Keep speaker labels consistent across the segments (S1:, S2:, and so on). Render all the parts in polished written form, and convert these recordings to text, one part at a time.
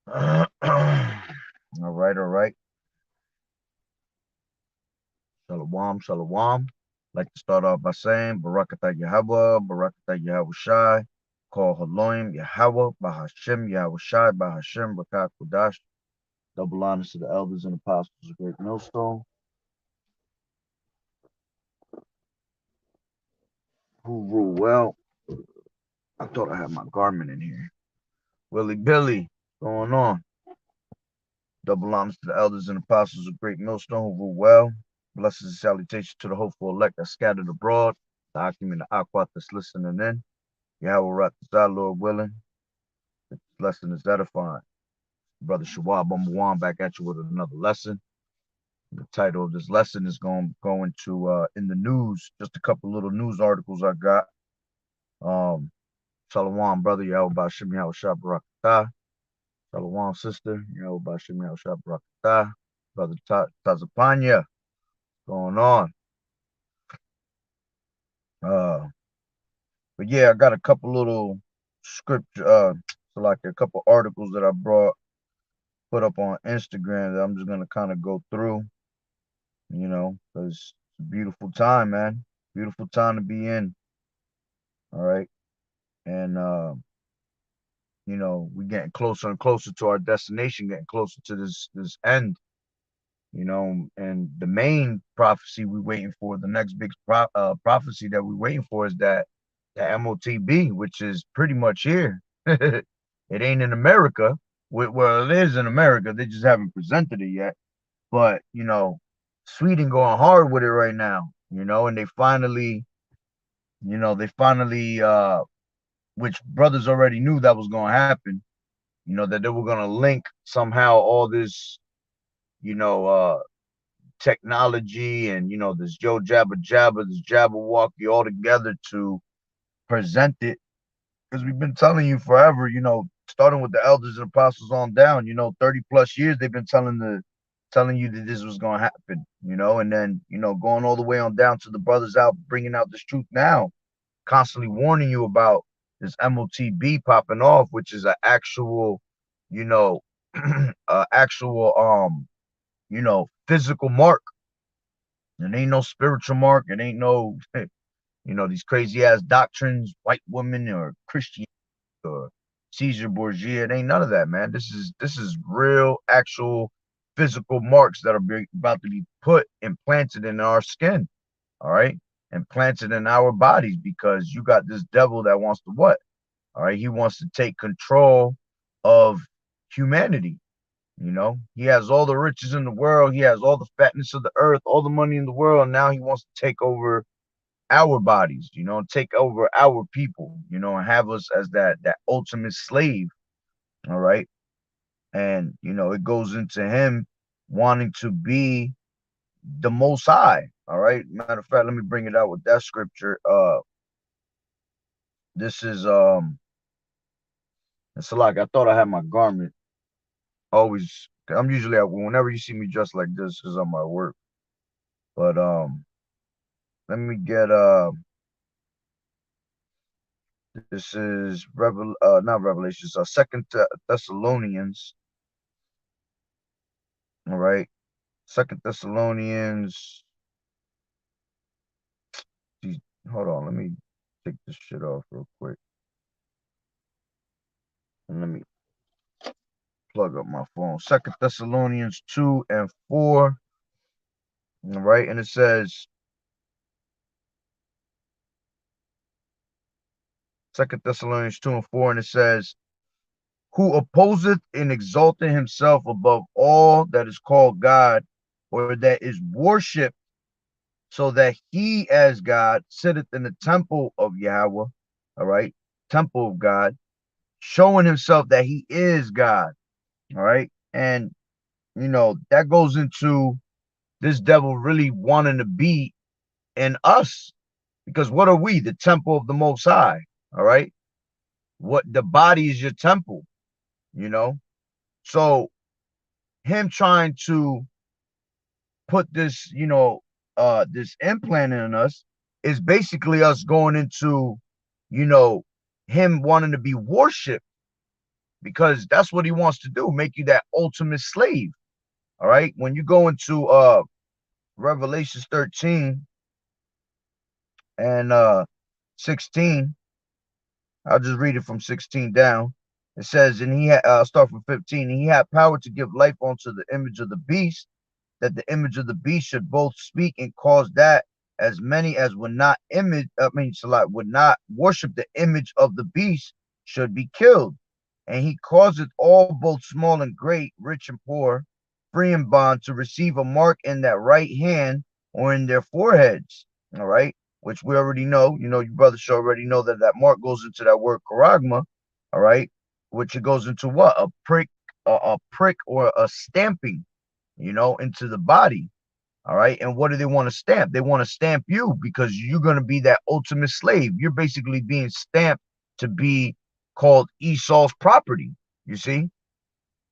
S1: All right, all right. Shalom, shalom. Like to start off by saying Barakatah Yahweh, Barakatah Yahweh Shai, call Haloim Yahweh, Bahashem Yahweh Shai, Bahashem Rakat Kudash. Double honors to the elders and apostles of Great Millstone, who rule well. I thought I had my garment in here. Willie Billy, going on? Double honors to the elders and apostles of Great Millstone, who rule well. Blessings and salutations to the hopeful elect that scattered abroad, the Akim and the Aquat that's listening in. Yahweh Ratazah, Lord willing. This lesson is edifying. Brother Shawab One back at you with another lesson. The title of this lesson is going to in the news, just a couple little news articles I got. Um Shalom, brother, Yahweh Bashim Yahweh Shah Barakatah. Shalom, sister, Yahweh Bashim Yahweh Shah Barakatah. Brother Tazapanya, going on. Uh but yeah, I got a couple little scripture so like a couple articles that I brought put up on Instagram that I'm just gonna kind of go through, because it's a beautiful time, man. Beautiful time to be in. All right. And we're getting closer and closer to our destination, getting closer to this end, and the main prophecy we're waiting for, the next big prophecy that we're waiting for is that the MOTB, which is pretty much here. It ain't in America. Well, it is in America. They just haven't presented it yet. But Sweden going hard with it right now, and they finally, which brothers already knew that was going to happen, that they were going to link somehow all this, you know, uh, technology and, this Joe Jabba Jabba, this Jabberwocky all together to present it. Because we've been telling you forever, starting with the elders and apostles on down, 30 plus years they've been telling you that this was going to happen, and then, going all the way on down to the brothers out, bringing out this truth now, constantly warning you about this MOTB popping off, which is an actual, you know, actual, physical mark. It ain't no spiritual mark. It ain't no, these crazy ass doctrines, white women or Christian or Caesar Borgia. It ain't none of that, man. This is real, actual physical marks that are about to be put implanted in our skin. All right, implanted in our bodies because you got this devil that wants to what? All right, he wants to take control of humanity. He has all the riches in the world, he has all the fatness of the earth, all the money in the world. And now he wants to take over our bodies, take over our people, and have us as that ultimate slave. All right. And it goes into him wanting to be the most high. All right. Matter of fact, let me bring it out with that scripture. This is it's like I thought I had my garment. Always, I'm usually at whenever you see me dressed like this is on my work. But let me get this is not Revelations, Second Thessalonians. All right, Second Thessalonians. Geez, hold on, let me take this shit off real quick, and let me plug up my phone. Second Thessalonians 2 and 4. All right, and it says Second Thessalonians 2 and 4, and it says, "Who opposeth and exalteth himself above all that is called God, or that is worshipped, so that he as God sitteth in the temple of Yahweh," all right, temple of God, showing himself that he is God, all right, and that goes into this devil really wanting to be in us, because what are we? The temple of the Most High, all right. What the body is your temple, you know. So him trying to put this, this implant in us is basically us going into, you know, him wanting to be worshipped, because that's what he wants to do, make you that ultimate slave. All right. When you go into Revelations 13 and 16, I'll just read it from 16 down. It says, and he had, I'll start from 15. And he had power to give life unto the image of the beast, that the image of the beast should both speak and cause that as many as would not would not worship the image of the beast should be killed. And he causeth all, both small and great, rich and poor, free and bond, to receive a mark in that right hand or in their foreheads. All right, which we already know. You know, you brothers should already know that that mark goes into that word charagma. All right, which it goes into what? A prick or a stamping, you know, into the body. All right. And what do they want to stamp? They want to stamp you because you're going to be that ultimate slave. You're basically being stamped to be called Esau's property, you see?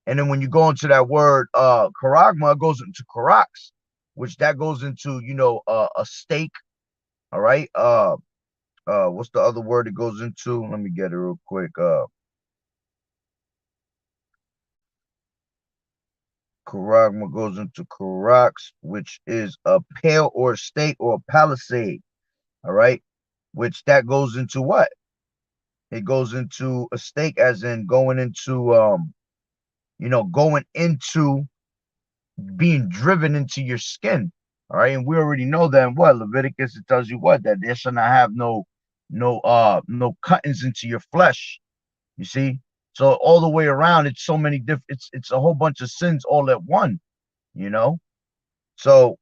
S1: And then when you go into that word charagma, it goes into karax, which that goes into, you know, a stake. All right. What's the other word it goes into? Let me get it real quick. Charagma goes into karax, which is a pale or stake or a palisade. All right. Which that goes into what? It goes into a stake, as in going into you know, going into being driven into your skin. All right. And we already know that in what? Leviticus, it tells you what? That there shall not have no cuttings into your flesh. You see? So all the way around, it's so many different, it's a whole bunch of sins all at one, you know? So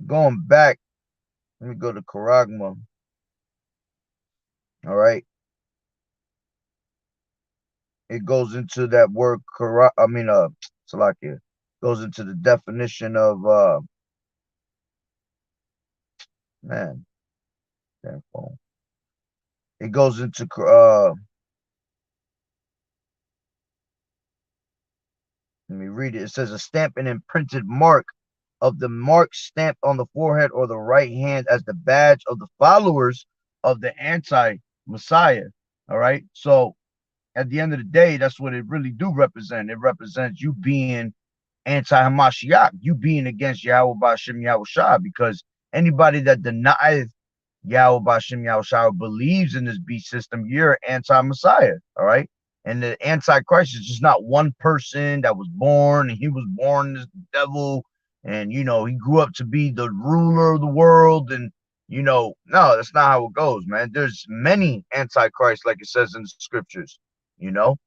S1: going back, let me go to charagma. All right. It goes into that word Salakia, goes into the definition of man, damn phone. It goes into let me read it. It says a stamp and imprinted mark of the mark stamped on the forehead or the right hand as the badge of the followers of the anti-Messiah. All right. So at the end of the day, that's what it really do represent. It represents you being anti-Hamashiach, you being against Yahweh Ba'Shem Yahweh Shah, because anybody that denies Yahweh Ba'Shem Yahweh Shah believes in this beast system, you're anti-Messiah, all right? And the Antichrist is just not one person that was born, and he was born as the devil, and, you know, he grew up to be the ruler of the world, and, you know, no, that's not how it goes, man. There's many Antichrists, like it says in the scriptures, you know?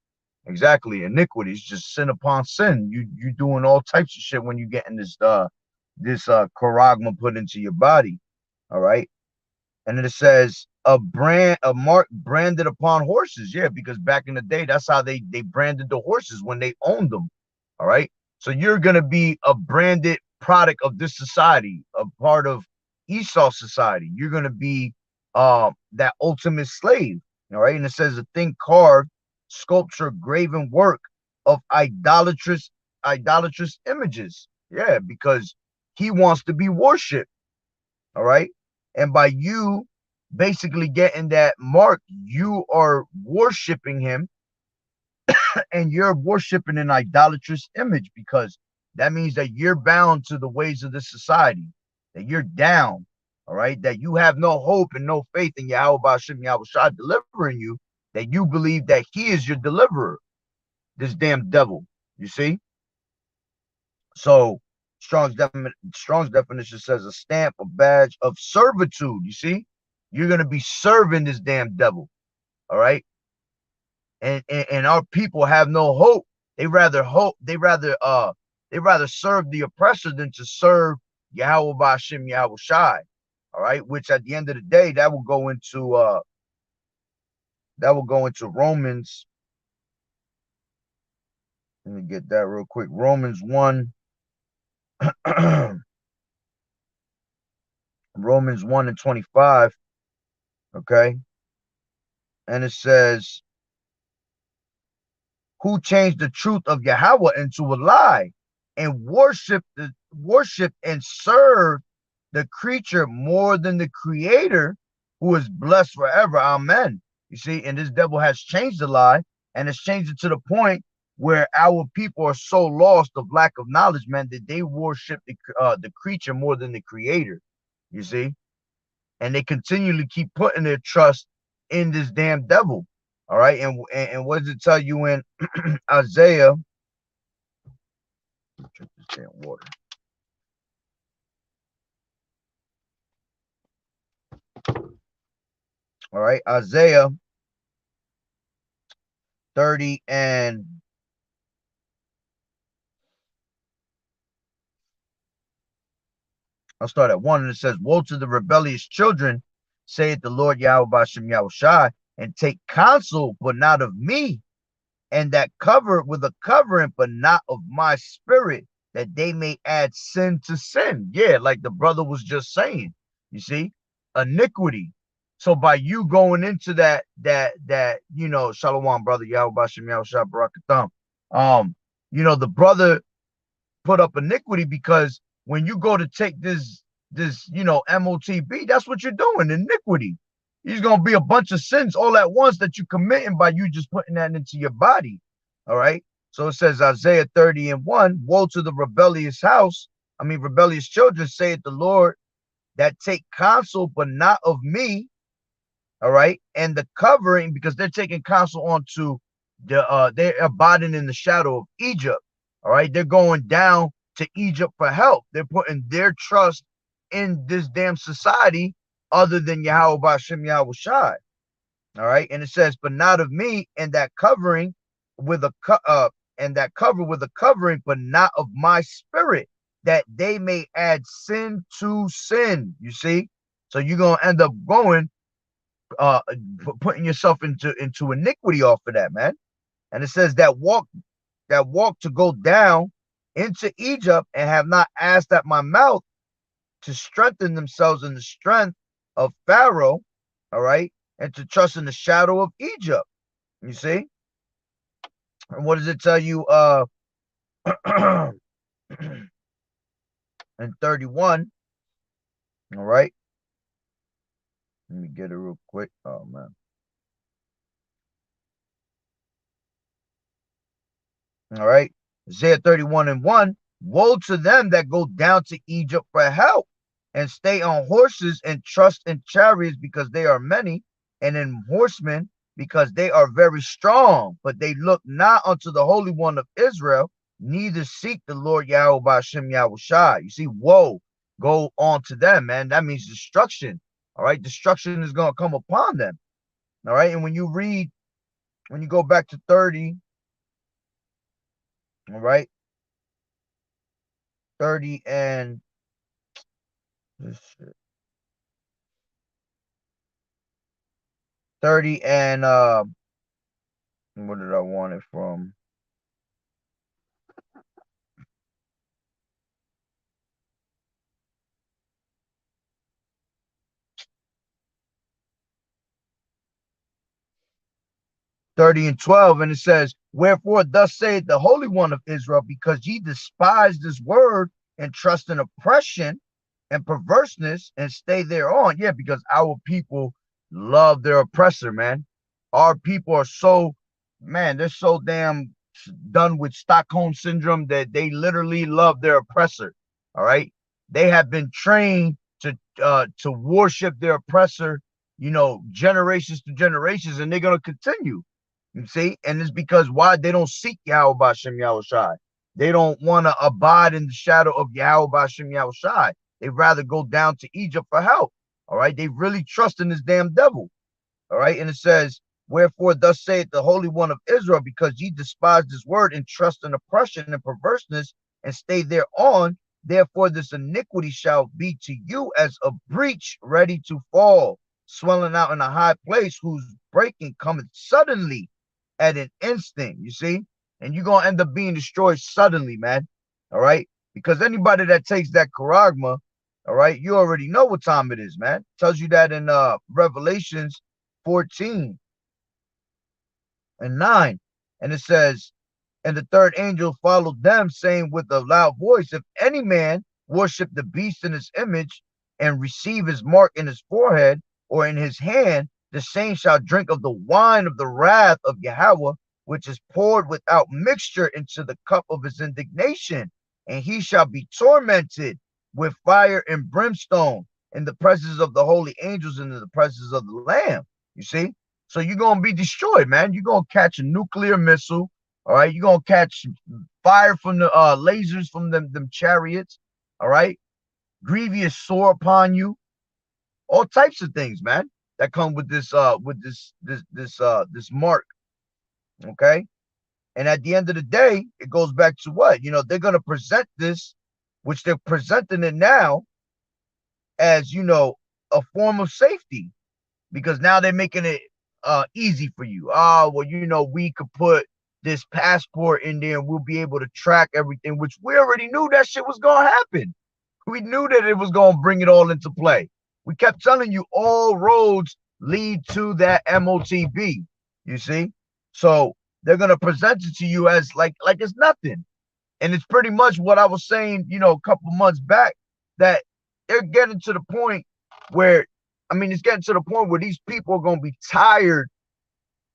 S1: Exactly. Iniquities, just sin upon sin. You doing all types of shit when you getting this charagma put into your body. All right. And then it says a mark branded upon horses. Yeah, because back in the day, that's how they branded the horses when they owned them. All right. So you're gonna be a branded product of this society, a part of Esau society. You're gonna be that ultimate slave. All right. And it says a thing carved, sculpture, graven work of idolatrous images. Yeah, because he wants to be worshipped. All right. And by you basically getting that mark, you are worshiping him, and you're worshiping an idolatrous image, because that means that you're bound to the ways of this society, that you're down. All right. That you have no hope and no faith in Yahweh Ba'Shem Yahweh Shah delivering you, that you believe that he is your deliverer, this damn devil. You see? So Strong's definition says a stamp, a badge of servitude. You see, you're gonna be serving this damn devil. All right, and our people have no hope. They rather hope. They rather serve the oppressor than to serve Yahweh Ba'Shem Yahweh Shai. All right, which at the end of the day, that will go into Romans. Let me get that real quick. Romans 1. Romans 1 and 25. Okay. And it says, who changed the truth of Yahweh into a lie, and worship and serve the creature more than the creator, who is blessed forever. Amen. You see, and this devil has changed the lie, And it's changing to the point where our people are so lost of lack of knowledge, man, that they worship the creature more than the creator. You see? And they continually keep putting their trust in this damn devil. All right. And what does it tell you in Isaiah? Drink this damn water. All right. Isaiah 30 and I'll start at 1, and it says, woe to the rebellious children, saith the Lord Yahweh Bashem Yahushai, and take counsel, but not of me, and that cover with a covering, but not of my spirit, that they may add sin to sin. Yeah, like the brother was just saying, you see, iniquity. So by you going into that, Shalom, brother, Yahweh Bashem Yahushai Barakatam, the brother put up iniquity, because when you go to take this MOTB, that's what you're doing, iniquity. There's gonna be a bunch of sins all at once that you're committing by you just putting that into your body. All right. So it says Isaiah 30 and 1, woe to the rebellious children, saith the Lord, that take counsel, but not of me. All right. And the covering, because they're taking counsel onto they're abiding in the shadow of Egypt. All right. They're going down to Egypt for help. They're putting their trust in this damn society other than Yahweh Bashem Yahushai. All right. And it says, but not of me, and that covering with a covering, but not of my spirit, that they may add sin to sin. You see? So you're gonna end up going putting yourself into iniquity off of that, man. And it says that walk to go down into Egypt, and have not asked at my mouth to strengthen themselves in the strength of Pharaoh, all right, and to trust in the shadow of Egypt. You see? And what does it tell you in 31? All right. Let me get it real quick. Oh man. All right. Isaiah 31 and 1. Woe to them that go down to Egypt for help, and stay on horses, and trust in chariots, because they are many, and in horsemen, because they are very strong. But they look not unto the Holy One of Israel, neither seek the Lord Yahweh Bashem Yahushai. You see, woe, go on to them, man. That means destruction. All right. Destruction is going to come upon them. All right. And when you go back to 30, all right, 30 and this shit. 30 and what did I want it from? '30 and 12, and it says, wherefore thus saith the Holy One of Israel, because ye despise this word, and trust in oppression and perverseness, and stay thereon. Yeah, because our people love their oppressor, man. Our people are so, man, they're so damn done with Stockholm syndrome that they literally love their oppressor. All right. They have been trained to worship their oppressor, generations to generations, and they're gonna continue. You see, and it's because why? They don't seek Yahweh Bashem Yahushai. They don't want to abide in the shadow of Yahweh Bashem Yahushai. They'd rather go down to Egypt for help. All right. They really trust in this damn devil. All right. And it says, wherefore thus saith the Holy One of Israel, because ye despise this word, and trust in oppression and perverseness, and stay thereon, therefore this iniquity shall be to you as a breach ready to fall, swelling out in a high place, whose breaking cometh suddenly at an instant. You see? And you're going to end up being destroyed suddenly, man. All right? Because anybody that takes that charagma, all right, you already know what time it is, man. It tells you that in Revelations 14 and 9. And it says, and the third angel followed them, saying with a loud voice, if any man worship the beast in his image, and receive his mark in his forehead or in his hand, the same shall drink of the wine of the wrath of Yahweh, which is poured without mixture into the cup of his indignation, and he shall be tormented with fire and brimstone in the presence of the holy angels and in the presence of the Lamb. You see? So you're going to be destroyed, man. You're going to catch a nuclear missile. All right. You're going to catch fire from the lasers from them chariots. All right. Grievous sore upon you. All types of things, man, that come with this mark. Okay. And at the end of the day, it goes back to what? They're going to present this, which they're presenting it now as, a form of safety, because now they're making it easy for you. Well, we could put this passport in there and we'll be able to track everything, which we already knew that shit was going to happen. We knew that it was going to bring it all into play. We kept telling you all roads lead to that MOTB, you see? So they're going to present it to you as like it's nothing. And it's pretty much what I was saying, a couple months back, that they're getting to the point where, it's getting to the point where these people are going to be tired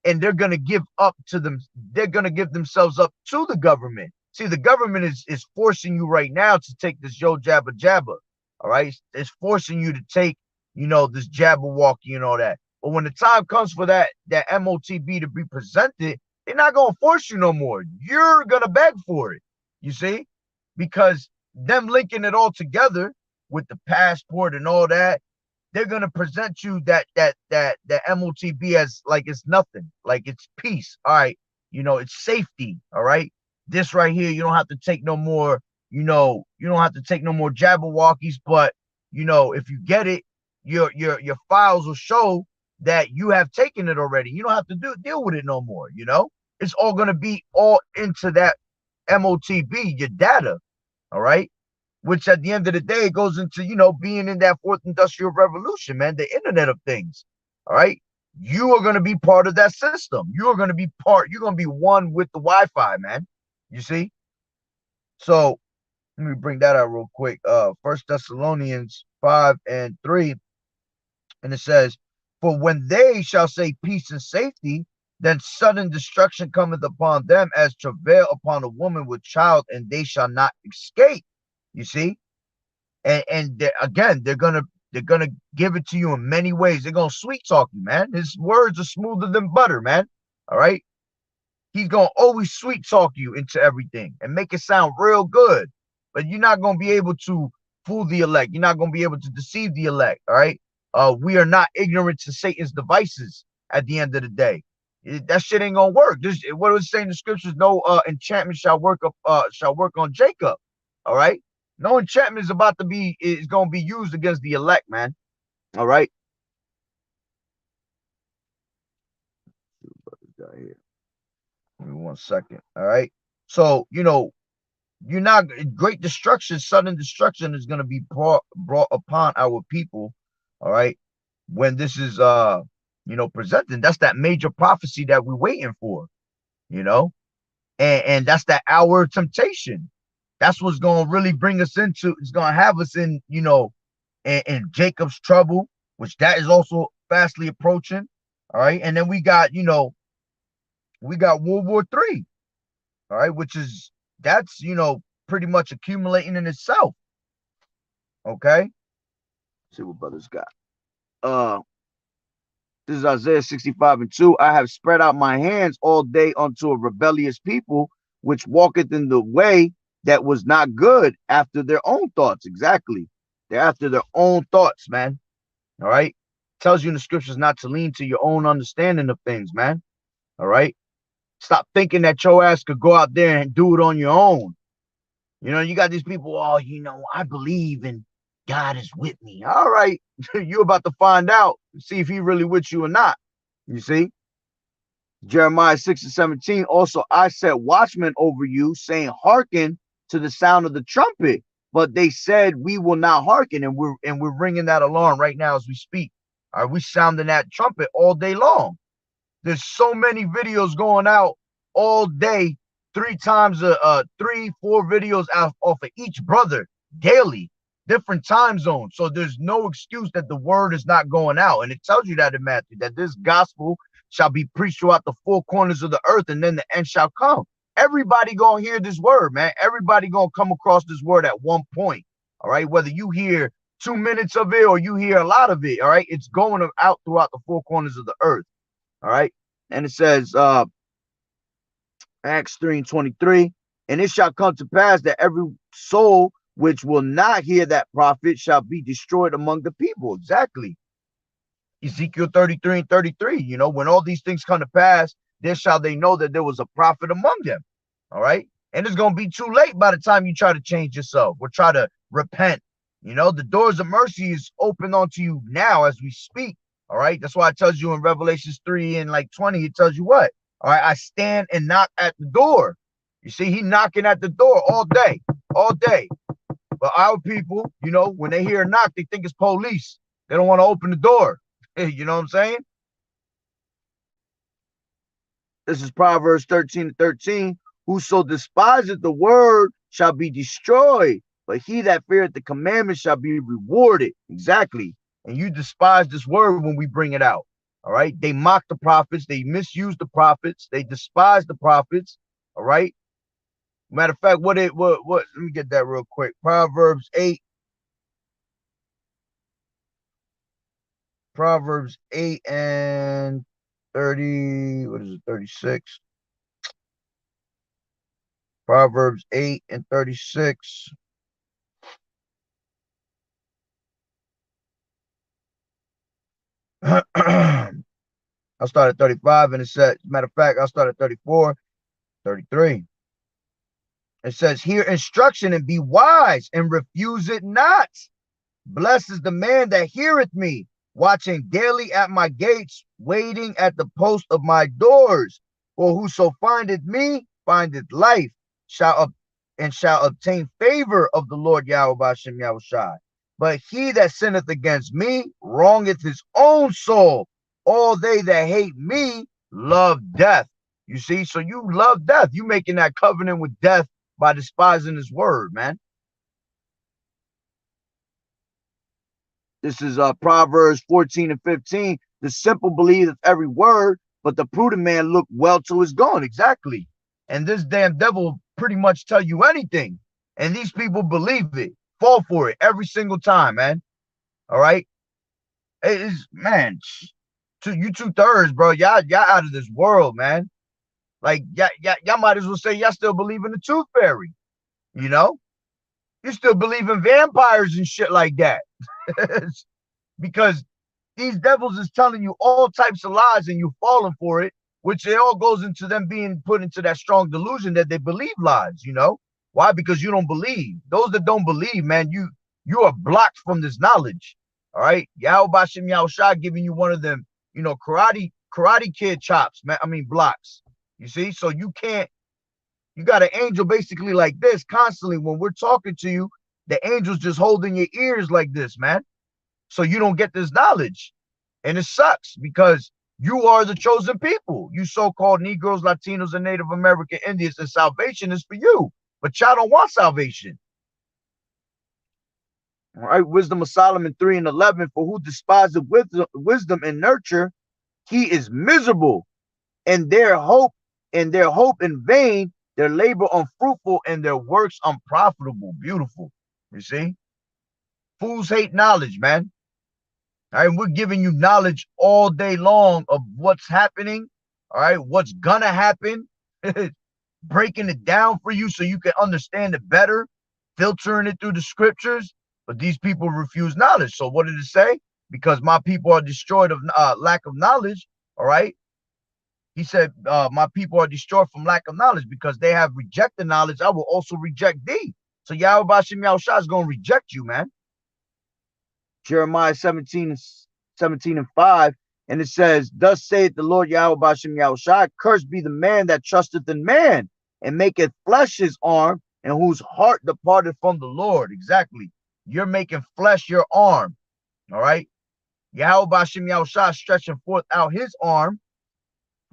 S1: and they're going to give up to them. They're going to give themselves up to the government. See, the government is forcing you right now to take this yo jabba jabba. All right. It's forcing you to take, this jabberwocky and all that. But when the time comes for that MOTB to be presented, they're not going to force you no more. You're going to beg for it. You see, because them linking it all together with the passport and all that, they're going to present you that MOTB as like it's nothing, like it's peace. All right. It's safety. All right. This right here, you don't have to take no more, you don't have to take no more jabberwockies, but if you get it, your files will show that you have taken it already. You don't have to deal with it no more. It's all going to be all into that MOTB, your data. All right. Which at the end of the day goes into, being in that fourth industrial revolution, man, the Internet of Things. All right. You are going to be part of that system. You're going to be one with the Wi-Fi, man. You see? So let me bring that out real quick. 1 Thessalonians 5:3. And it says, for when they shall say peace and safety, then sudden destruction cometh upon them as travail upon a woman with child, and they shall not escape. You see? And again, they're gonna give it to you in many ways. They're gonna sweet talk you, man. His words are smoother than butter, man. All right. He's gonna always sweet talk you into everything and make it sound real good. But you're not gonna be able to fool the elect. You're not gonna be able to deceive the elect. All right. We are not ignorant to Satan's devices at the end of the day. That shit ain't gonna work. What it was saying in the scriptures, no enchantment shall work on Jacob. All right. No enchantment is gonna be used against the elect, man. All right. Give me 1 second. All right. So you're not great destruction, sudden destruction is gonna be brought upon our people. All right. When this is presented, that's that major prophecy that we're waiting for. And that's that hour of temptation. That's what's going to really bring us into, it's going to have us in, in Jacob's trouble, which that is also fastly approaching. All right. And then we got World War III. All right. That's pretty much accumulating in itself. Okay. Let's see what brothers got. This is Isaiah 65:2. I have spread out my hands all day unto a rebellious people, which walketh in the way that was not good after their own thoughts. Exactly. They're after their own thoughts, man. All right. Tells you in the scriptures not to lean to your own understanding of things, man. All right. Stop thinking that your ass could go out there and do it on your own. You got these people, I believe in God is with me. All right. You're about to find out, see if he really with you or not. You see? Jeremiah 6:17. Also, I set watchmen over you, saying, hearken to the sound of the trumpet. But they said, we will not hearken. And we're ringing that alarm right now as we speak. Are we sounding that trumpet all day long? There's so many videos going out all day, 3 times, 3-4 videos off of each brother daily, different time zones. So there's no excuse that the word is not going out. And it tells you that in Matthew, that this gospel shall be preached throughout the four corners of the earth, and then the end shall come. Everybody gonna hear this word, man. Everybody gonna come across this word at one point. All right, whether you hear 2 minutes of it or you hear a lot of it, all right, it's going out throughout the four corners of the earth. All right, and it says, Acts 3:23, and it shall come to pass that every soul which will not hear that prophet shall be destroyed among the people. Exactly. Ezekiel 33:33, when all these things come to pass, then shall they know that there was a prophet among them. All right. And it's going to be too late by the time you try to change yourself or try to repent. The doors of mercy is open onto you now as we speak. All right. That's why it tells you in Revelations 3 and like 20, it tells you what? All right. I stand and knock at the door. You see, he knocking at the door all day, all day. But our people, when they hear a knock, they think it's police. They don't want to open the door. You know what I'm saying? This is Proverbs 13:13. Whoso despiseth the word shall be destroyed, but he that feareth the commandment shall be rewarded. Exactly. And you despise this word when we bring it out. All right. They mock the prophets. They misuse the prophets. They despise the prophets. All right. Matter of fact, what let me get that real quick. Proverbs 8 and 30, what is it, 36? Proverbs 8 and 36. I'll start at 35, and it says, matter of fact, I'll start at 34, 33. It says, hear instruction and be wise and refuse it not. Blessed is the man that heareth me, watching daily at my gates, waiting at the post of my doors. For whoso findeth me findeth life, shall obtain favor of the Lord Yahawaah'S Yahushai. But he that sinneth against me wrongeth his own soul. All they that hate me love death. You see, so you love death. You making that covenant with death by despising his word, man. This is Proverbs 14 and 15. The simple believeth every word, but the prudent man look well to his going. Exactly. And this damn devil pretty much tell you anything. And these people believe it, fall for it every single time, man. All right. It is, man, you 2/3, bro. Y'all out of this world, man. Like, y'all might as well say y'all still believe in the tooth fairy. You still believe in vampires and shit like that. Because these devils is telling you all types of lies and you falling for it, which it all goes into them being put into that strong delusion that they believe lies. Why? Because you don't believe. Those that don't believe, man, you are blocked from this knowledge. All right. Yahawaah'S Yahushai giving you one of them, karate kid chops, man. I mean blocks. You see? So you got an angel basically like this constantly. When we're talking to you, the angel's just holding your ears like this, man. So you don't get this knowledge. And it sucks because you are the chosen people. You so-called Negroes, Latinos, and Native American Indians, and salvation is for you. But y'all don't want salvation. All right, Wisdom of Solomon 3 and 11. For who despises wisdom and nurture, he is miserable. And their hope in vain, their labor unfruitful, and their works unprofitable. Beautiful. You see? Fools hate knowledge, man. All right, we're giving you knowledge all day long of what's happening. All right, what's gonna happen. Breaking it down for you so you can understand it better, filtering it through the scriptures. But these people refuse knowledge. So what did it say? Because my people are destroyed of lack of knowledge. All right. He said, my people are destroyed from lack of knowledge because they have rejected knowledge. I will also reject thee. So Yahawaah'S Yahushai is going to reject you, man. Jeremiah 17 and 5. And it says, thus saith the Lord Yahawaah'S Yahushai, cursed be the man that trusteth in man and maketh flesh his arm, and whose heart departed from the Lord. Exactly. You're making flesh your arm. All right. Yahawaah'S Yahushai stretching forth out his arm.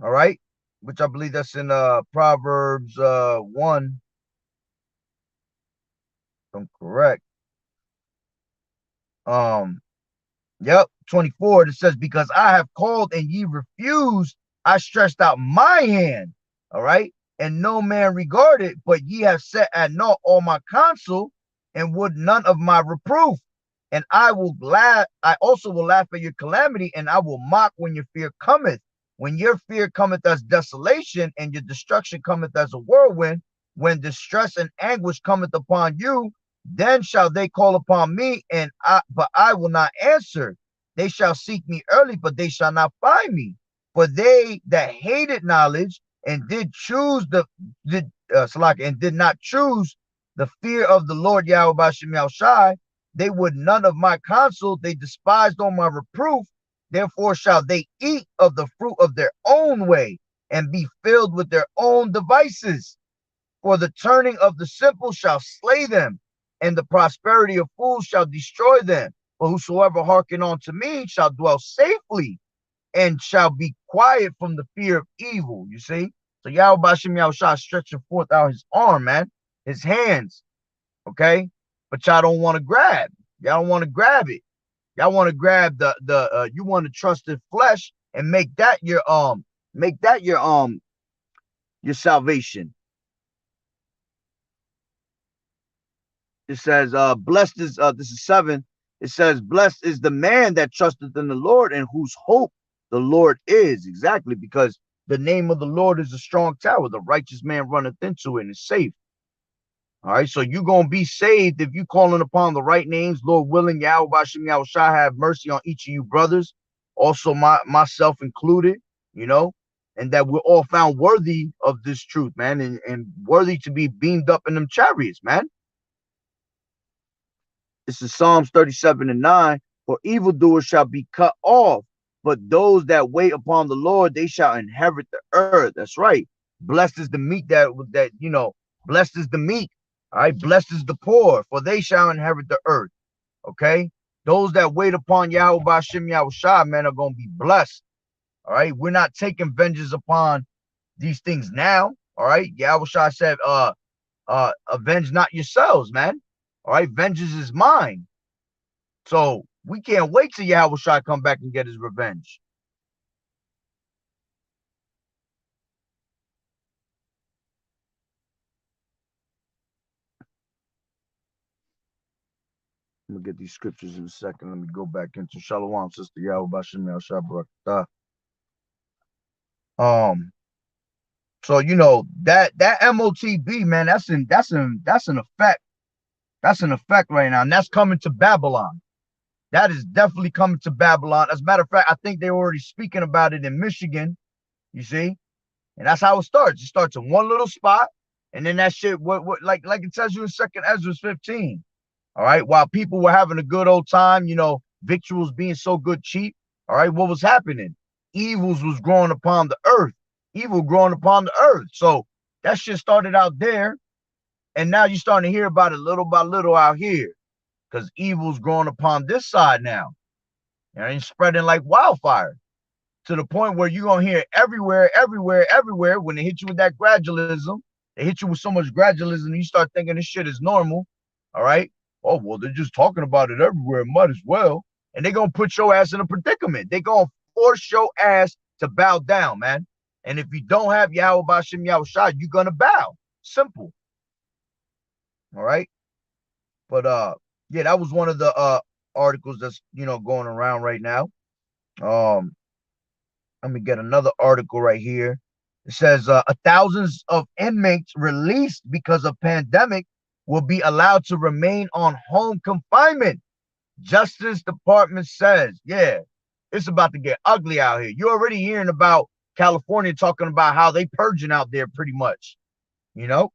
S1: All right. Which I believe that's in Proverbs 1. If I'm correct. Yep, 24. It says, because I have called and ye refused, I stretched out my hand, all right, and no man regarded, but ye have set at naught all my counsel, and would none of my reproof. And I will laugh, I also will laugh at your calamity, and I will mock when your fear cometh. When your fear cometh as desolation, and your destruction cometh as a whirlwind, when distress and anguish cometh upon you, then shall they call upon me, but I will not answer. They shall seek me early, but they shall not find me. For they that hated knowledge and did choose and did not choose the fear of the Lord Yahweh Bashem Yahushai, they would none of my counsel, they despised all my reproof. Therefore shall they eat of the fruit of their own way, and be filled with their own devices. For the turning of the simple shall slay them, and the prosperity of fools shall destroy them. For whosoever hearken unto me shall dwell safely, and shall be quiet from the fear of evil. You see? So Yahweh Bashem Yahushua stretching forth out his arm, man, his hands. Okay? But y'all don't want to grab. Y'all don't want to grab it. Y'all want to grab you want to trust in flesh and make that your your salvation. It says, blessed is this is 7. It says, blessed is the man that trusteth in the Lord, and whose hope the Lord is. Exactly, because the name of the Lord is a strong tower. The righteous man runneth into it and is safe. All right, so you're going to be saved if you calling upon the right names. Lord willing, Yahweh Bashem Yahushua have mercy on each of you brothers, also myself included, you know, and that we're all found worthy of this truth, man, and worthy to be beamed up in them chariots, man. This is Psalms 37:9. For evildoers shall be cut off, but those that wait upon the Lord, they shall inherit the earth. That's right. Blessed is the meek blessed is the meek. All right. Blessed is the poor, for they shall inherit the earth. Okay. Those that wait upon Yahweh Bashem Yahushua, man, are going to be blessed. All right. We're not taking vengeance upon these things now. All right. Yahushua said, avenge not yourselves, man. All right, vengeance is mine. So we can't wait till Yahushua come back and get his revenge. I'm gonna get these scriptures in a second. Let me go back into Shalom, Sister Yahweh Bashem Yahushua. So you know that MOTB, man, that's an effect. That's an effect right now, and that's coming to Babylon. That is definitely coming to Babylon. As a matter of fact, I think they're already speaking about it in Michigan. You see, and that's how it starts. It starts in one little spot, and then that shit, like it tells you in 2nd Ezra 15. All right, while people were having a good old time, you know, victuals being so good cheap. All right, what was happening? Evils was growing upon the earth. Evil growing upon the earth. So that shit started out there, and now you're starting to hear about it little by little out here, because evil's growing upon this side now, and it's spreading like wildfire, to the point where you're going to hear it everywhere, everywhere, everywhere. When they hit you with that gradualism, they hit you with so much gradualism, you start thinking this shit is normal. All right. Oh, well, they're just talking about it everywhere. Might as well. And they're going to put your ass in a predicament. They're going to force your ass to bow down, man. And if you don't have Yahweh Bashem Yahushua, you're going to bow. Simple. All right. But, yeah, that was one of the articles that's, you know, going around right now. Let me get another article right here. It says thousands of inmates released because of pandemic will be allowed to remain on home confinement. Justice Department says, yeah, it's about to get ugly out here. You're already hearing about California talking about how they purging out there pretty much. You know,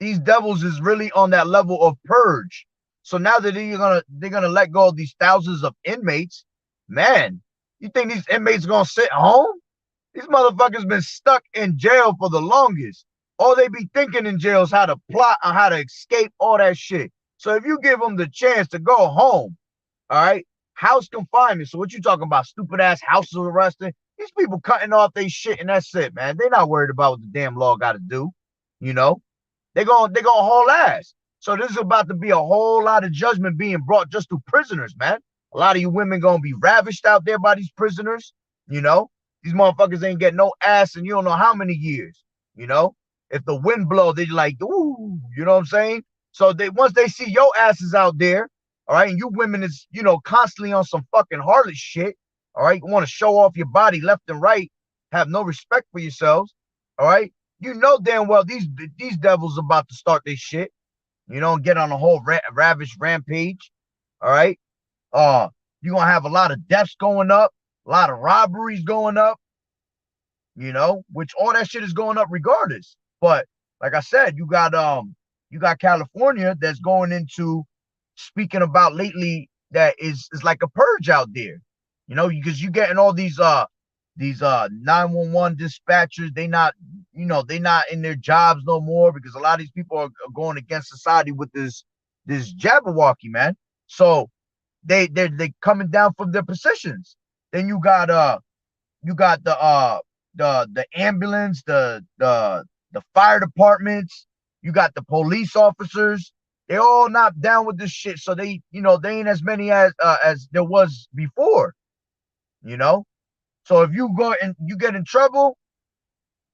S1: these devils is really on that level of purge. So now that they're gonna let go of these thousands of inmates, man, you think these inmates gonna sit home? These motherfuckers been stuck in jail for the longest. All they be thinking in jail is how to plot on how to escape, all that shit. So if you give them the chance to go home, all right, house confinement. So what you talking about? Stupid ass house arresting? These people cutting off their shit and that's it, man. They're not worried about what the damn law got to do. You know, they're gonna haul ass. So this is about to be a whole lot of judgment being brought just to prisoners, man. A lot of you women gonna be ravished out there by these prisoners. You know, These motherfuckers ain't getting no ass in you don't know how many years. You know, if the wind blow, they like, ooh, you know what I'm saying? So they once they see your asses out there, all right, and you women is constantly on some fucking harlot shit, all right, you want to show off your body left and right, have no respect for yourselves, all right. You know damn well these devils about to start this shit, get on a whole ravish rampage, all right. Uh, you're gonna have a lot of deaths going up, a lot of robberies going up, which all that shit is going up regardless. But like I said, you got California that's going into speaking about lately that is like a purge out there, because you getting all these 911 dispatchers. They not in their jobs no more because a lot of these people are going against society with this Jabberwocky, man. So they coming down from their positions. Then you got the ambulance, the fire departments, you got the police officers. They all not down with this shit, so they ain't as many as there was before, you know. So if you go and you get in trouble,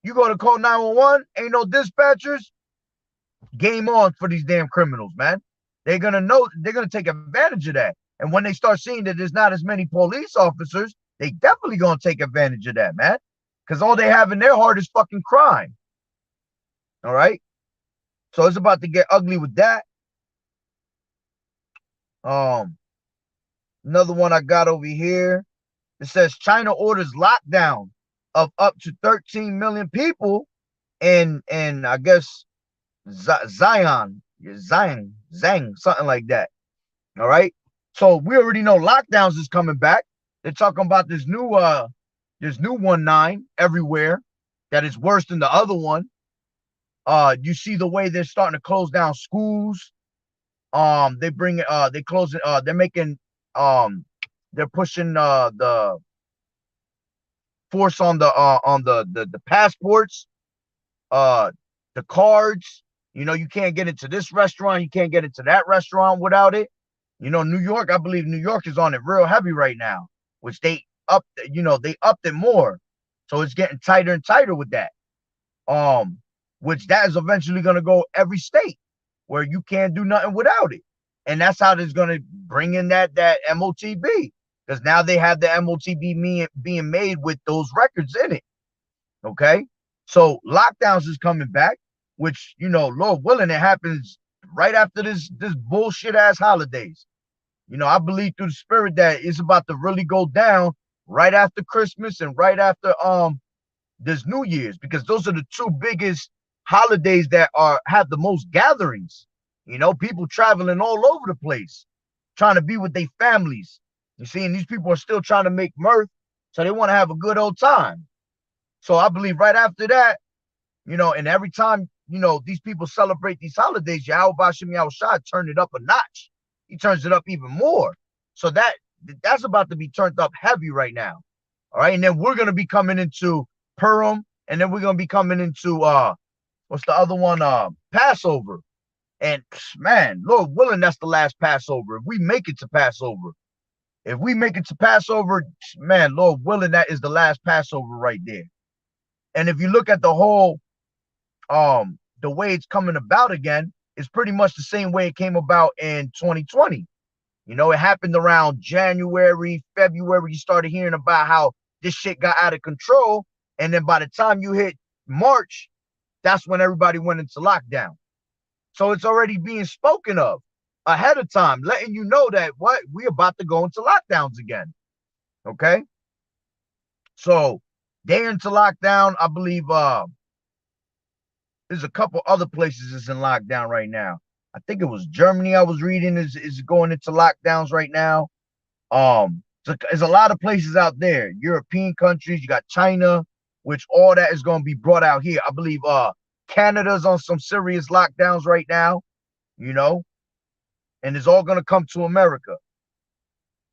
S1: you go to call 911. Ain't no dispatchers. Game on for these damn criminals, man. They're gonna take advantage of that. And when they start seeing that there's not as many police officers, they definitely gonna take advantage of that, man. Because all they have in their heart is fucking crime. All right. So it's about to get ugly with that. Um, Another one I got over here. It says China orders lockdown of up to 13 million people in I guess Zhang, something like that. All right. So we already know lockdowns is coming back. They're talking about this new 1-9 everywhere that is worse than the other one. You see the way they're starting to close down schools. They close it, they're making um they're pushing the force on the passports, uh the cards. You can't get into this restaurant, you can't get into that restaurant without it. New York, I believe New York is on it real heavy right now, which they upped it more. So it's getting tighter and tighter with that. Um, which that is eventually gonna go every state where you can't do nothing without it. And that's how there's gonna bring in that MOTB. Because now they have the MOTB being made with those records in it. Okay. So lockdowns is coming back, which, Lord willing, it happens right after this bullshit ass holidays. I believe through the spirit that it's about to really go down right after Christmas and right after this New Year's, because those are the two biggest holidays that have the most gatherings. People traveling all over the place, trying to be with their families. You see, and these people are still trying to make mirth, so they want to have a good old time. So I believe right after that, and every time, these people celebrate these holidays, Yahweh Bashim Yahushua turn it up a notch. He turns it up even more. So that's about to be turned up heavy right now. All right. And then we're gonna be coming into Purim, and then we're gonna be coming into what's the other one? Passover. And man, Lord willing, that's the last Passover. If we make it to Passover, man, Lord willing, that is the last Passover right there. And if you look at the way it's coming about again, it's pretty much the same way it came about in 2020. It happened around January, February. You started hearing about how this shit got out of control. And then by the time you hit March, that's when everybody went into lockdown. So it's already being spoken of ahead of time, letting you know that we're about to go into lockdowns again. Okay. So they're into lockdown. I believe there's a couple other places that's in lockdown right now. I think it was Germany I was reading is going into lockdowns right now. So there's a lot of places out there, European countries. You got China, which all that is going to be brought out here. I believe Canada's on some serious lockdowns right now, you know, and it's all going to come to America.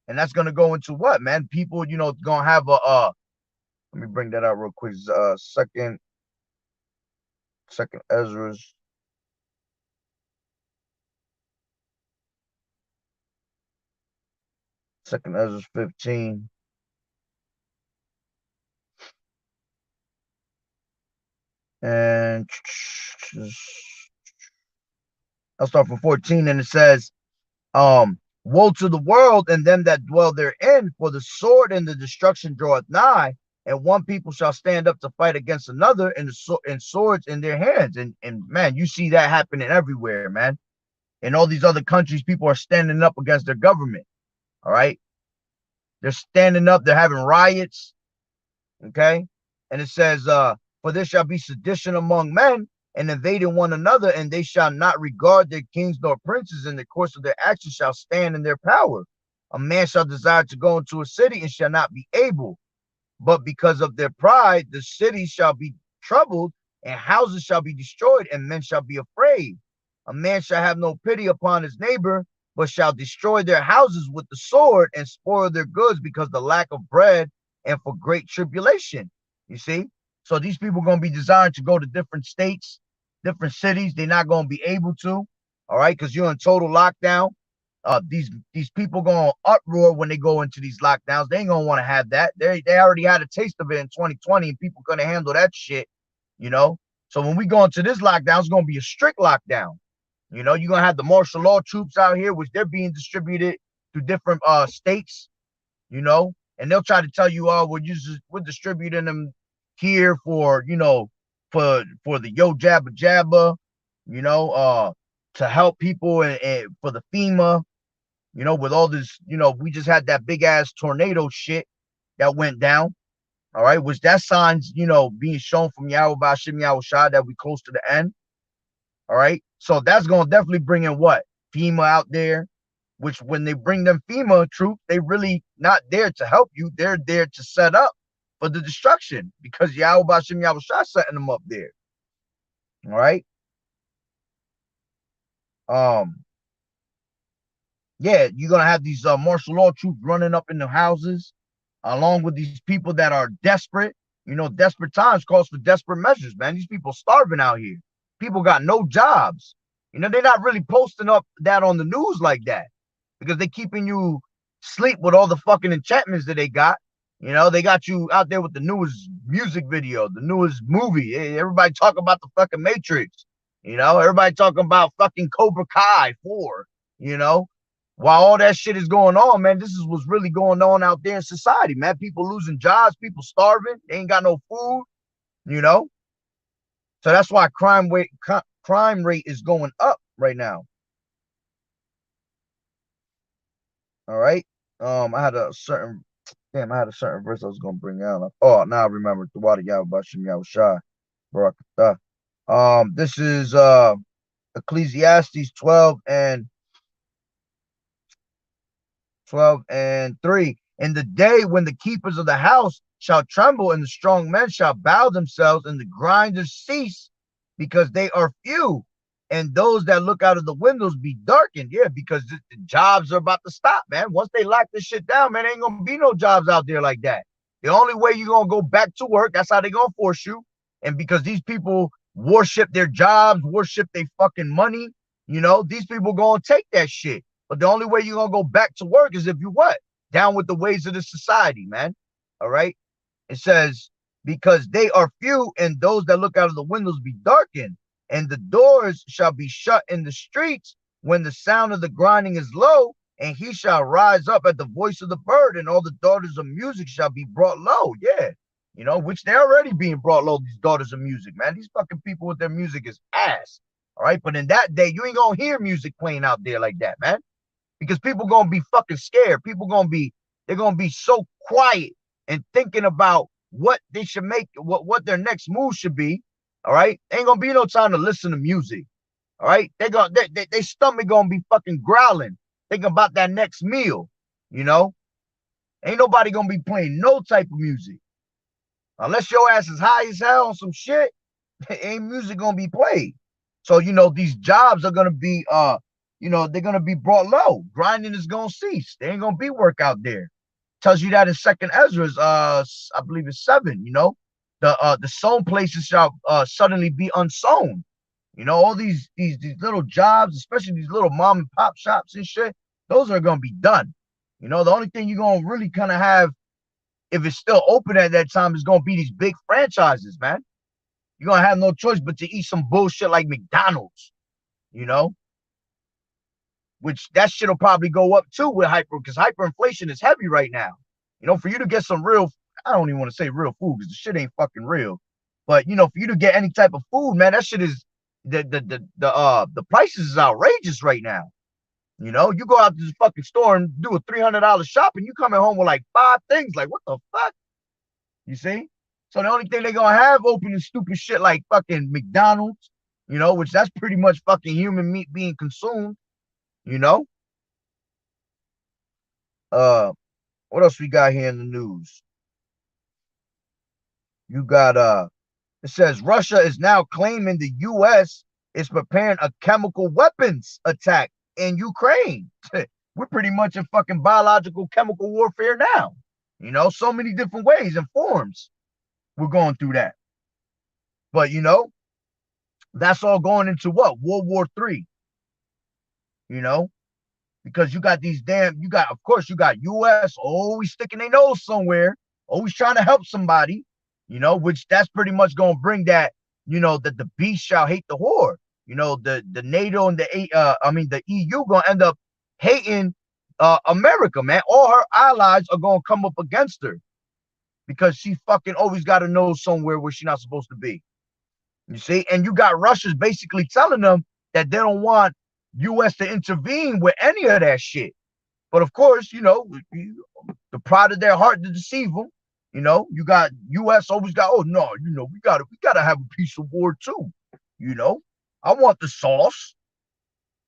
S1: And that's going to go into what, man? People, going to have let me bring that out real quick. Second Ezra's. Second Ezra's 15. And I'll start from 14, and it says, woe to the world and them that dwell therein, for the sword and the destruction draweth nigh, and one people shall stand up to fight against another, and swords in their hands. And man, you see that happening everywhere, man. In all these other countries, people are standing up against their government. All right, they're standing up. They're having riots. Okay, and it says, for there shall be sedition among men, and invading one another, and they shall not regard their kings nor princes, and the course of their actions shall stand in their power. A man shall desire to go into a city and shall not be able, but because of their pride, the city shall be troubled, and houses shall be destroyed, and men shall be afraid. A man shall have no pity upon his neighbor, but shall destroy their houses with the sword and spoil their goods because the lack of bread and for great tribulation. You see? So these people are going to be designed to go to different states, different cities. They're not going to be able to, all right, because you're in total lockdown. These people going to uproar when they go into these lockdowns. They ain't going to want to have that. They already had a taste of it in 2020, and people couldn't handle that shit, you know? So when we go into this lockdown, it's going to be a strict lockdown. You know, you're going to have the martial law troops out here, which they're being distributed to different states, you know, and they'll try to tell you, oh, we're distributing them here for, you know, for the yo jabba jabba, you know, to help people and for the FEMA, you know, with all this, you know, we just had that big ass tornado shit that went down. All right, which that signs, you know, being shown from YAHAWAH'S that we close to the end. All right, so that's gonna definitely bring in what FEMA out there, which when they bring them FEMA troops, they really not there to help you. They're there to set up for the destruction because YAHAWAH'S setting them up there. All right. Um, yeah, you're gonna have these martial law troops running up in the houses, along with these people that are desperate. You know, desperate times calls for desperate measures, man. These people starving out here. People got no jobs. You know, they're not really posting up that on the news like that because they keeping you sleep with all the fucking enchantments that they got. You know, they got you out there with the newest music video, the newest movie. Everybody talking about the fucking Matrix. You know, everybody talking about fucking Cobra Kai 4. You know, while all that shit is going on, man, this is what's really going on out there in society, man. People losing jobs, people starving, they ain't got no food, you know. So that's why crime rate is going up right now. All right. I had a certain verse I was gonna bring out. Oh, now I remember the water Yahweh Yahushua Barakatah. This is Ecclesiastes 12:3. In the day when the keepers of the house shall tremble, and the strong men shall bow themselves, and the grinders cease, because they are few, and those that look out of the windows be darkened. Yeah, because the jobs are about to stop, man. Once they lock this shit down, man, ain't gonna be no jobs out there like that. The only way you're gonna go back to work, that's how they gonna force you. And because these people worship their jobs, worship their fucking money, you know, these people gonna take that shit. But the only way you're gonna go back to work is if you what? Down with the ways of the society, man. All right. It says, because they are few, and those that look out of the windows be darkened, and the doors shall be shut in the streets when the sound of the grinding is low, and he shall rise up at the voice of the bird, and all the daughters of music shall be brought low. Yeah. You know, which they're already being brought low, these daughters of music, man. These fucking people with their music is ass. All right. But in that day, you ain't gonna hear music playing out there like that, man. Because people gonna be fucking scared. They're gonna be so quiet and thinking about what they should make, what their next move should be. All right, ain't gonna be no time to listen to music. All right, they stomach gonna be fucking growling, thinking about that next meal. You know, ain't nobody gonna be playing no type of music unless your ass is high as hell on some shit. Ain't music gonna be played. So you know these jobs are gonna be you know, they're gonna be brought low. Grinding is gonna cease. There ain't gonna be work out there. Tells you that in Second Ezra's, I believe it's 7. You know, the sown places shall suddenly be unsown. You know, all these little jobs, especially these little mom and pop shops and shit, those are gonna be done. You know, the only thing you're gonna really kind of have, if it's still open at that time, is gonna be these big franchises, man. You're gonna have no choice but to eat some bullshit like McDonald's, you know, which that shit'll probably go up too with because hyperinflation is heavy right now. You know, for you to get some real, I don't even want to say real food because the shit ain't fucking real. But you know, for you to get any type of food, man, that shit is the prices is outrageous right now. You know, you go out to the fucking store and do a $300 shopping, you coming home with like 5 things. Like, what the fuck? You see? So the only thing they're gonna have open is stupid shit like fucking McDonald's, you know, which that's pretty much fucking human meat being consumed, you know. Uh, what else we got here in the news? You got it says Russia is now claiming the US is preparing a chemical weapons attack in Ukraine. We're pretty much in fucking biological chemical warfare now. You know, so many different ways and forms. We're going through that. But you know, that's all going into what? World War III. You know, because you got these damn, of course, you got US always sticking their nose somewhere, always trying to help somebody, you know, which that's pretty much going to bring that, you know, that the beast shall hate the whore. You know, the NATO and the EU going to end up hating America, man. All her allies are going to come up against her because she fucking always got to know somewhere where she's not supposed to be. You see? And you got Russia's basically telling them that they don't want US to intervene with any of that shit. But of course, you know, the pride of their heart to deceive them. You know, you got US always got, oh no, you know, we gotta have a peace of war too. You know, I want the sauce,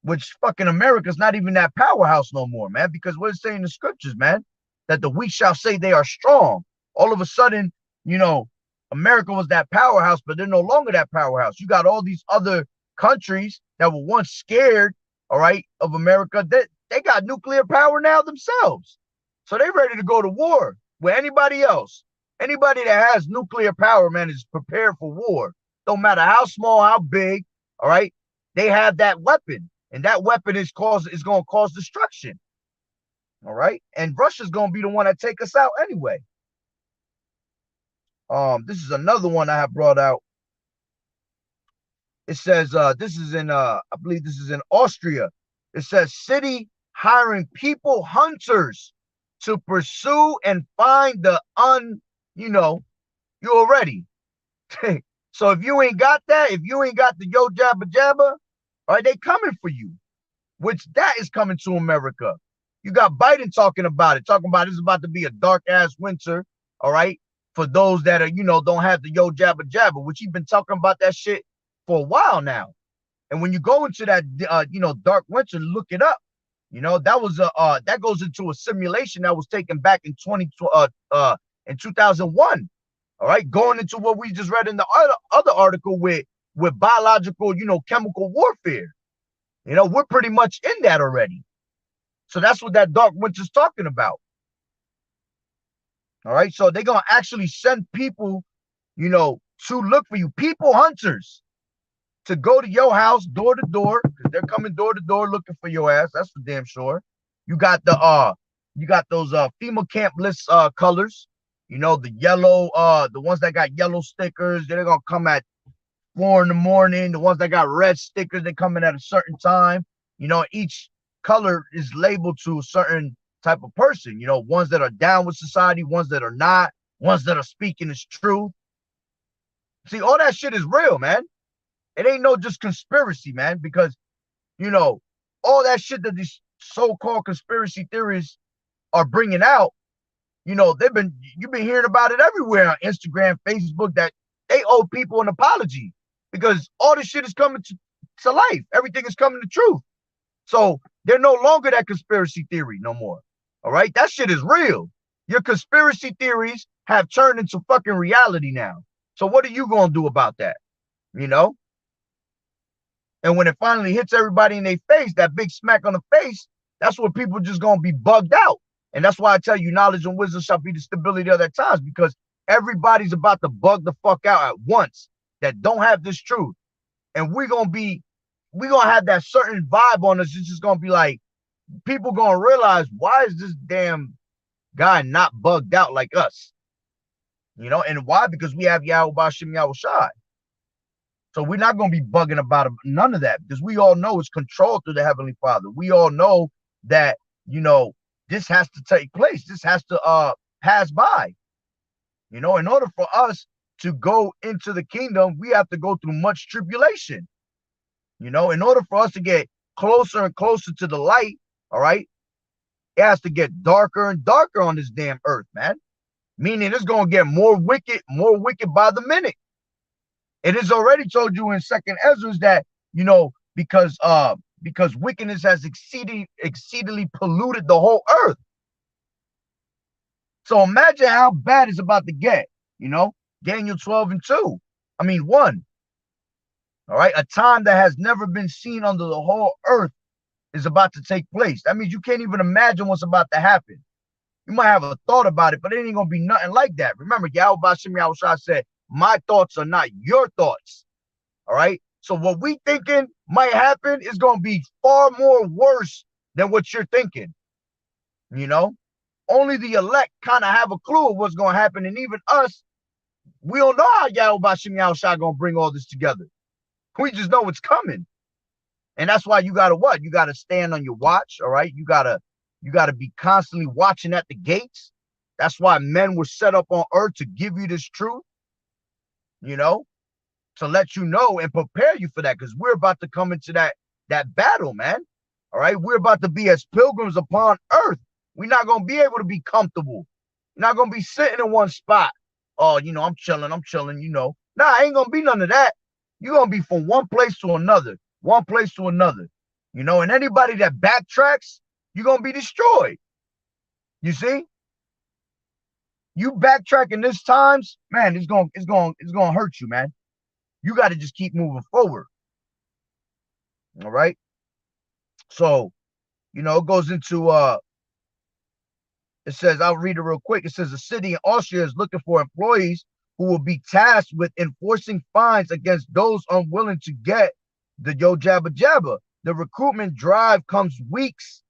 S1: which fucking America's not even that powerhouse no more, man, because what it's saying in the scriptures, man, that the weak shall say they are strong. All of a sudden, you know, America was that powerhouse, but they're no longer that powerhouse. You got all these other countries that were once scared, all right, of America. They got nuclear power now themselves. So they're ready to go to war with anybody else. Anybody that has nuclear power, man, is prepared for war. Don't matter how small, how big, all right, they have that weapon. And that weapon is going to cause destruction. All right. And Russia's going to be the one that take us out anyway. This is another one I have brought out. It says this is in I believe this is in Austria. It says city hiring people hunters to pursue and find the you know, you already. So if you ain't got that, if you ain't got the yo jabba jabba, all right, they coming for you. Which that is coming to America. You got Biden talking about it, talking about it's about to be a dark ass winter, all right, for those that are, you know, don't have the yo jabba jabba, which he's been talking about that shit for a while now. And when you go into that, you know, dark winter, look it up. You know, that was that goes into a simulation that was taken back in 2001. All right, going into what we just read in the other article with biological, you know, chemical warfare. You know, we're pretty much in that already. So that's what that dark winter's talking about. All right, so they're gonna actually send people, you know, to look for you, people hunters, to go to your house door to door, because they're coming door to door looking for your ass. That's for damn sure. You got those FEMA camp list colors, you know, the yellow, the ones that got yellow stickers, they're gonna come at 4 in the morning. The ones that got red stickers, they come in at a certain time. You know, each color is labeled to a certain type of person. You know, ones that are down with society, ones that are not, ones that are speaking its truth. See, all that shit is real, man. It ain't no just conspiracy, man, because, you know, all that shit that these so-called conspiracy theories are bringing out, you know, you've been hearing about it everywhere on Instagram, Facebook, that they owe people an apology because all this shit is coming to life. Everything is coming to truth. So they're no longer that conspiracy theory no more. All right. That shit is real. Your conspiracy theories have turned into fucking reality now. So what are you going to do about that? You know? And when it finally hits everybody in their face, that big smack on the face, that's where people just going to be bugged out. And that's why I tell you, knowledge and wisdom shall be the stability of their times, because everybody's about to bug the fuck out at once that don't have this truth. And we're going to have that certain vibe on us. It's just going to be like, people going to realize, why is this damn guy not bugged out like us? You know, and why? Because we have YAHAWAH'S Yahawashi. So we're not going to be bugging about none of that, because we all know it's controlled through the Heavenly Father. We all know that, this has to take place. This has to pass by. In order for us to go into the kingdom, we have to go through much tribulation. In order for us to get closer and closer to the light, all right, it has to get darker and darker on this damn earth, man. Meaning it's going to get more wicked by the minute. It is already told you in Second Ezra that, because wickedness has exceedingly polluted the whole earth. So imagine how bad it's about to get. Daniel 12:2. I mean 1. All right, a time that has never been seen under the whole earth is about to take place. That means you can't even imagine what's about to happen. You might have a thought about it, but it ain't gonna be nothing like that. Remember, YAHAWAH'S said, "My thoughts are not your thoughts." All right. So what we thinking might happen is gonna be far more worse than what you're thinking. Only the elect kind of have a clue of what's gonna happen, and even us, we don't know how YAHAWAH'S gonna bring all this together. We just know it's coming. And that's why you gotta what? You gotta stand on your watch, all right? You gotta be constantly watching at the gates. That's why men were set up on earth, to give you this truth, to let you know and prepare you for that, because we're about to come into that battle, man. All right, we're about to be as pilgrims upon earth. We're not gonna be able to be comfortable. You're not gonna be sitting in one spot. Oh, I'm chilling. Nah, ain't gonna be none of that. You're gonna be from one place to another. And anybody that backtracks, you're gonna be destroyed. You see? You backtracking this times, man, it's gonna hurt you, man. You got to just keep moving forward. All right. So, it goes into it says, I'll read it real quick. It says, a city in Austria is looking for employees who will be tasked with enforcing fines against those unwilling to get the Yo Jabba Jabba. The recruitment drive comes weeks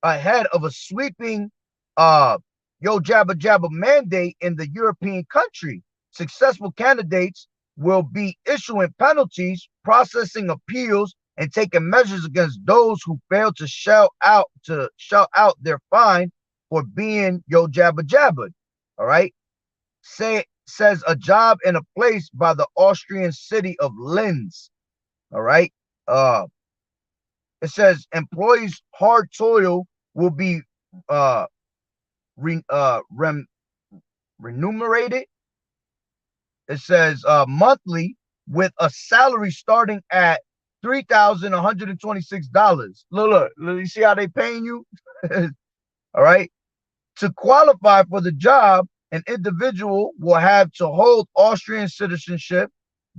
S1: ahead of a sweeping Yo Jabba Jabba mandate in the European country. Successful candidates will be issuing penalties, processing appeals, and taking measures against those who fail to shell out their fine for being Yo Jabba Jabba. All right. Says a job in a place by the Austrian city of Linz. All right. It says employees' hard toil will be remunerated. It says monthly, with a salary starting at $3,126. Look, you see how they paying you? All right. To qualify for the job, an individual will have to hold Austrian citizenship,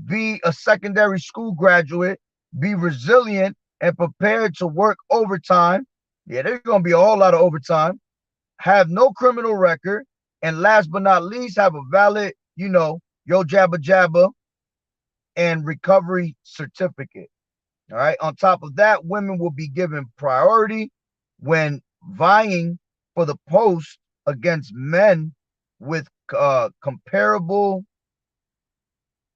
S1: be a secondary school graduate, be resilient, and prepared to work overtime. Yeah, there's going to be a whole lot of overtime. Have no criminal record. And last but not least, have a valid, Yo Jabba Jabba and recovery certificate. All right. On top of that, women will be given priority when vying for the post against men with comparable,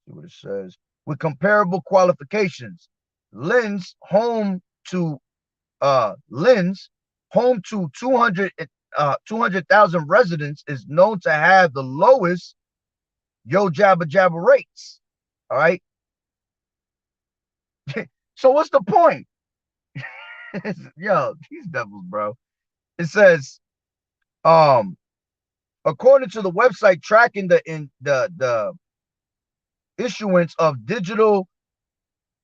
S1: see what it says, with comparable qualifications. Linz, home to 200,000 residents, is known to have the lowest Yo Jabba Jabba rates. All right. So what's the point? Yo, these devils, bro. It says, according to the website tracking the issuance of digital,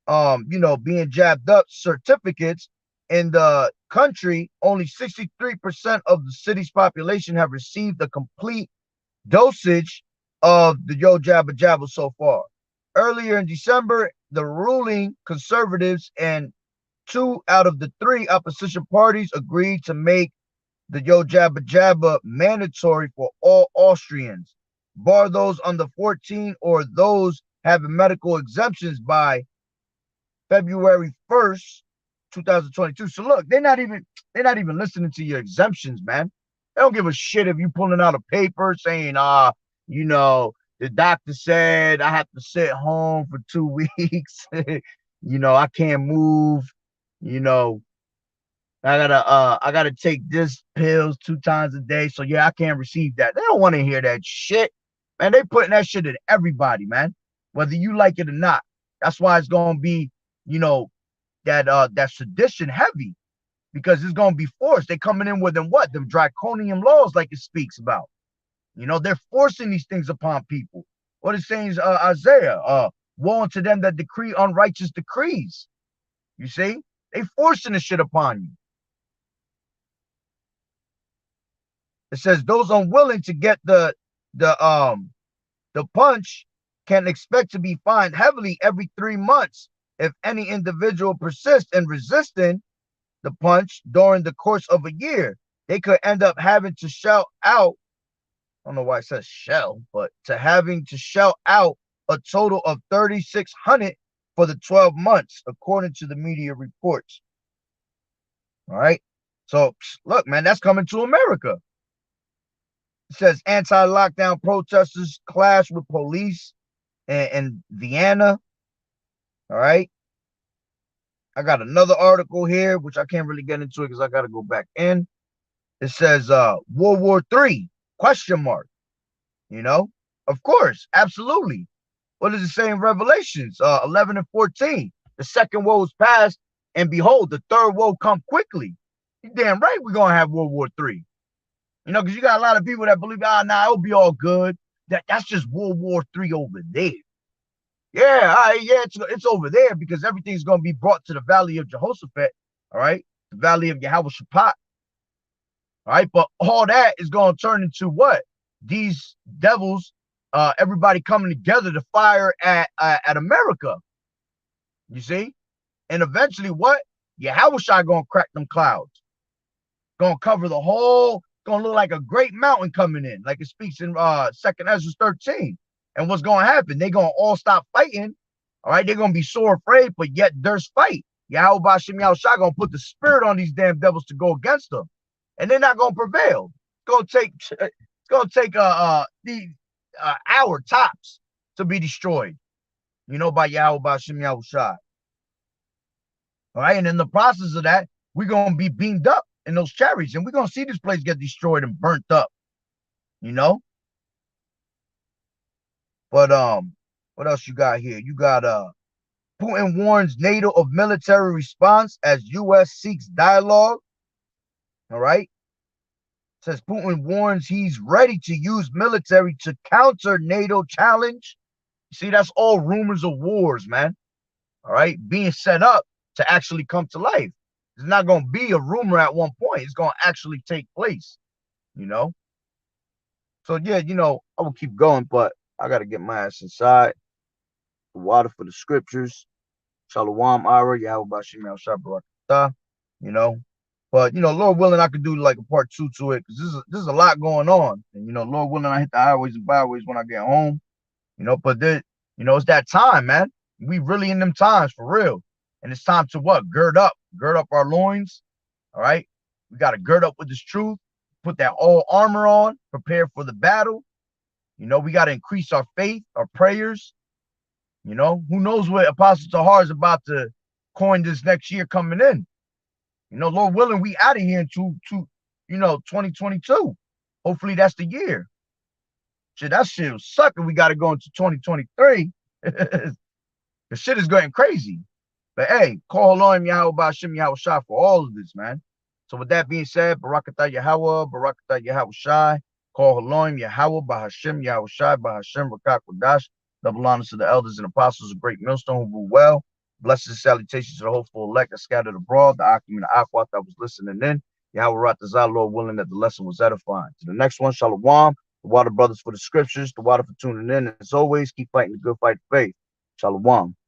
S1: being jabbed up certificates in the country, only 63% of the city's population have received a complete dosage of the Yo Jabba Jabba so far. Earlier in December, the ruling conservatives and 2 out of the 3 opposition parties agreed to make the Yo Jabba Jabba mandatory for all Austrians, bar those under 14 or those having medical exemptions by February 1st, 2022. So look, they're not even listening to your exemptions, man. They don't give a shit if you pulling out a paper saying, The doctor said I have to sit home for 2 weeks. I can't move. You know, I gotta take this pills 2 times a day. So yeah, I can't receive that. They don't want to hear that shit. Man, they putting that shit in everybody, man. Whether you like it or not. That's why it's gonna be, you know, that sedition heavy, because it's gonna be forced. They coming in with them what? Them draconian laws, like it speaks about. They're forcing these things upon people. What it says, Isaiah, woe unto them that decree unrighteous decrees. You see? They forcing the shit upon you. It says those unwilling to get the punch can expect to be fined heavily every 3 months. If any individual persists in resisting the punch during the course of a year, they could end up having to shell out. I don't know why it says shell, but to having to shell out a total of 3,600 for the 12 months, according to the media reports. All right. So look, man, that's coming to America. It says anti-lockdown protesters clash with police in Vienna. All right. I got another article here, which I can't really get into it because I got to go back in. It says World War III, question mark. Of course, absolutely. What does it say in Revelations 11 and 14? The second woe is past, and behold, the third woe come quickly. You damn right we're going to have World War III. Because you got a lot of people that believe, it'll be all good. That's just World War III over there. Yeah, all right, yeah, it's over there because everything's going to be brought to the Valley of Jehoshaphat, all right? The Valley of YAHAWAH'S. All right, but all that is going to turn into what? These devils, everybody coming together to fire at America. You see? And eventually what? Yahawah going to crack them clouds. Going to cover the whole, going to look like a great mountain coming in, like it speaks in 2nd Ezra 13. And what's going to happen? They're going to all stop fighting. All right, they're going to be sore afraid, but yet there's fight. Yahweh Bashim Yahushua going to put the spirit on these damn devils to go against them. And they're not going to prevail. It's going to take the hour tops to be destroyed, by Yahweh Bashim Yahushua. All right, and in the process of that, we're going to be beamed up in those chariots, and we're going to see this place get destroyed and burnt up, But what else you got here? You got Putin warns NATO of military response as U.S. seeks dialogue. All right. Says Putin warns he's ready to use military to counter NATO challenge. See, that's all rumors of wars, man. All right, being set up to actually come to life. It's not going to be a rumor at one point. It's going to actually take place, So, yeah, I will keep going, but I got to get my ass inside. The water for the scriptures. Shalom, Ira, Yahweh Bashim Barakatah, But, Lord willing, I could do like a part 2 to it because this is a lot going on. And, Lord willing, I hit the highways and byways when I get home, But, it's that time, man. We really in them times for real. And it's time to what? Gird up our loins. All right. We got to gird up with this truth, put that all armor on, prepare for the battle. We got to increase our faith, our prayers. Who knows what Apostle Tahar is about to coin this next year coming in. Lord willing, we out of here in 2022. Hopefully that's the year. Shit, that shit was sucking. We got to go into 2023. The shit is getting crazy. But hey, call on Yahweh Bashim Yahushua for all of this, man. So with that being said, Barakatah Yahweh, Barakatah Yahushua, call Elohim Yahweh Bahashim Yahushua Bahashim Rakak Wadash. Double honors to the elders and apostles of Great Millstone who rule well. Blessings and salutations to the hopeful elect that scattered abroad, the Akim and the Aquat that was listening in. Yahweh Ratazah, Lord willing that the lesson was edifying. To the next one, Shalom. The Water Brothers for the scriptures, the water for tuning in. And as always, keep fighting the good fight of faith. Shalom.